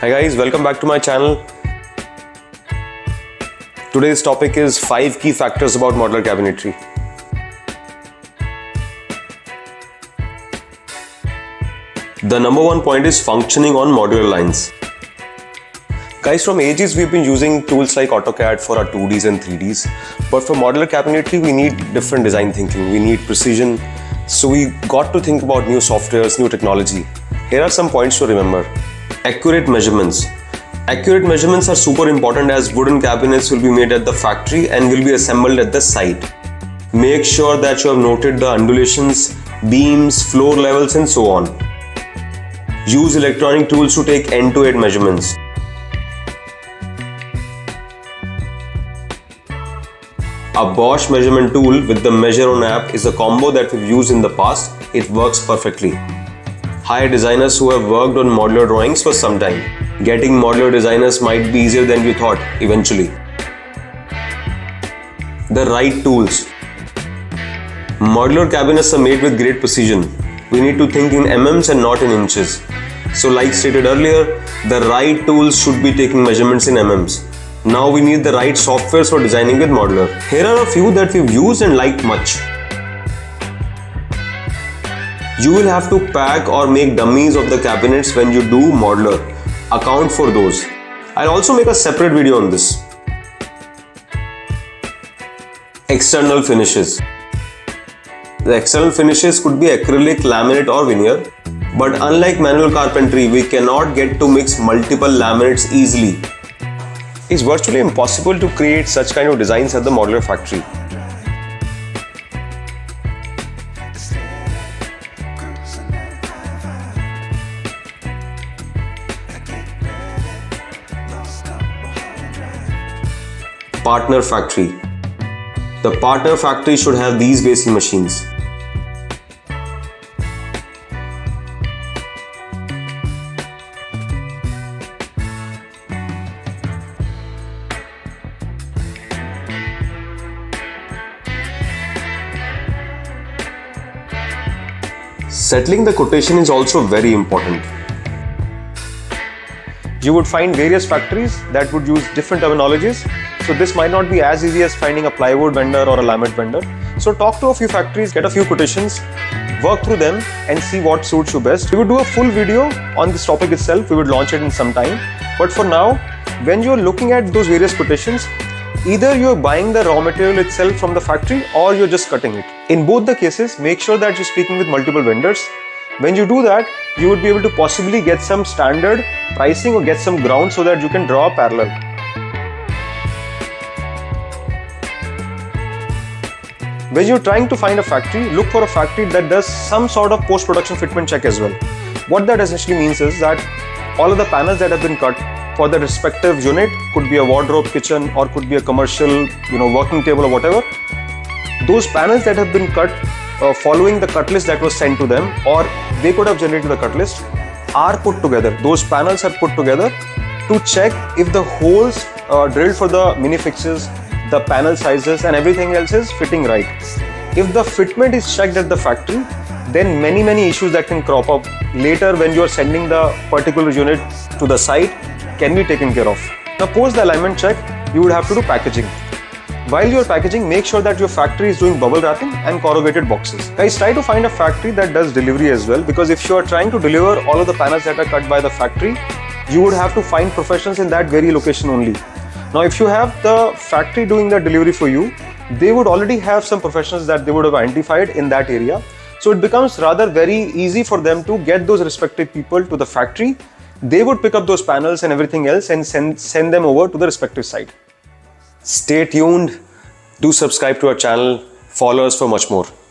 Hi guys, welcome back to my channel. Today's topic is 5 key factors about modular cabinetry. The number one point is functioning on modular lines. Guys, from ages we've been using tools like AutoCAD for our 2Ds and 3Ds, but for modular cabinetry we need different design thinking, we need precision, so we got to think about new softwares, new technology. Here are some points to remember. Accurate measurements. Accurate measurements are super important as wooden cabinets will be made at the factory and will be assembled at the site. Make sure that you have noted the undulations, beams, floor levels and so on. Use electronic tools to take end-to-end measurements. A Bosch measurement tool with the Measure On app is a combo that we've used in the past. It works perfectly. Hire designers who have worked on modular drawings for some time. Getting modular designers might be easier than you thought eventually. The right tools. Modular cabinets are made with great precision. We need to think in mm and not in inches. So like stated earlier, the right tools should be taking measurements in mm. Now we need the right softwares for designing with modular. Here are a few that we've used and liked much. You will have to pack or make dummies of the cabinets when you do modular. Account for those. I'll also make a separate video on this. External finishes. The external finishes could be acrylic, laminate or veneer. But unlike manual carpentry, we cannot get to mix multiple laminates easily. It's virtually impossible to create such kind of designs at the modular factory. Partner factory. The partner factory should have these basic machines. Settling the quotation is also very important. You would find various factories that would use different terminologies. So this might not be as easy as finding a plywood vendor or a laminate vendor. So talk to a few factories, get a few quotations, work through them and see what suits you best. We would do a full video on this topic itself. We would launch it in some time. But for now, when you're looking at those various quotations, either you're buying the raw material itself from the factory or you're just cutting it. In both the cases, make sure that you're speaking with multiple vendors. When you do that, you would be able to possibly get some standard pricing or get some ground so that you can draw a parallel. When you're trying to find a factory, look for a factory that does some sort of post-production fitment check as well. What that essentially means is that all of the panels that have been cut for the respective unit, could be a wardrobe, kitchen, or could be a commercial, working table or whatever. Those panels that have been cut following the cut list that was sent to them, or they could have generated the cut list, are put together. Those panels are put together to check if the holes drilled for the mini fixes, the panel sizes and everything else is fitting right. If the fitment is checked at the factory, then many issues that can crop up later when you are sending the particular unit to the site can be taken care of. Now post the alignment check, you would have to do packaging. While you are packaging, make sure that your factory is doing bubble wrapping and corrugated boxes. Guys, try to find a factory that does delivery as well, because if you are trying to deliver all of the panels that are cut by the factory, you would have to find professionals in that very location only. Now if you have the factory doing the delivery for you, they would already have some professionals that they would have identified in that area. So it becomes rather very easy for them to get those respective people to the factory. They would pick up those panels and everything else and send them over to the respective site. Stay tuned, do subscribe to our channel, follow us for much more.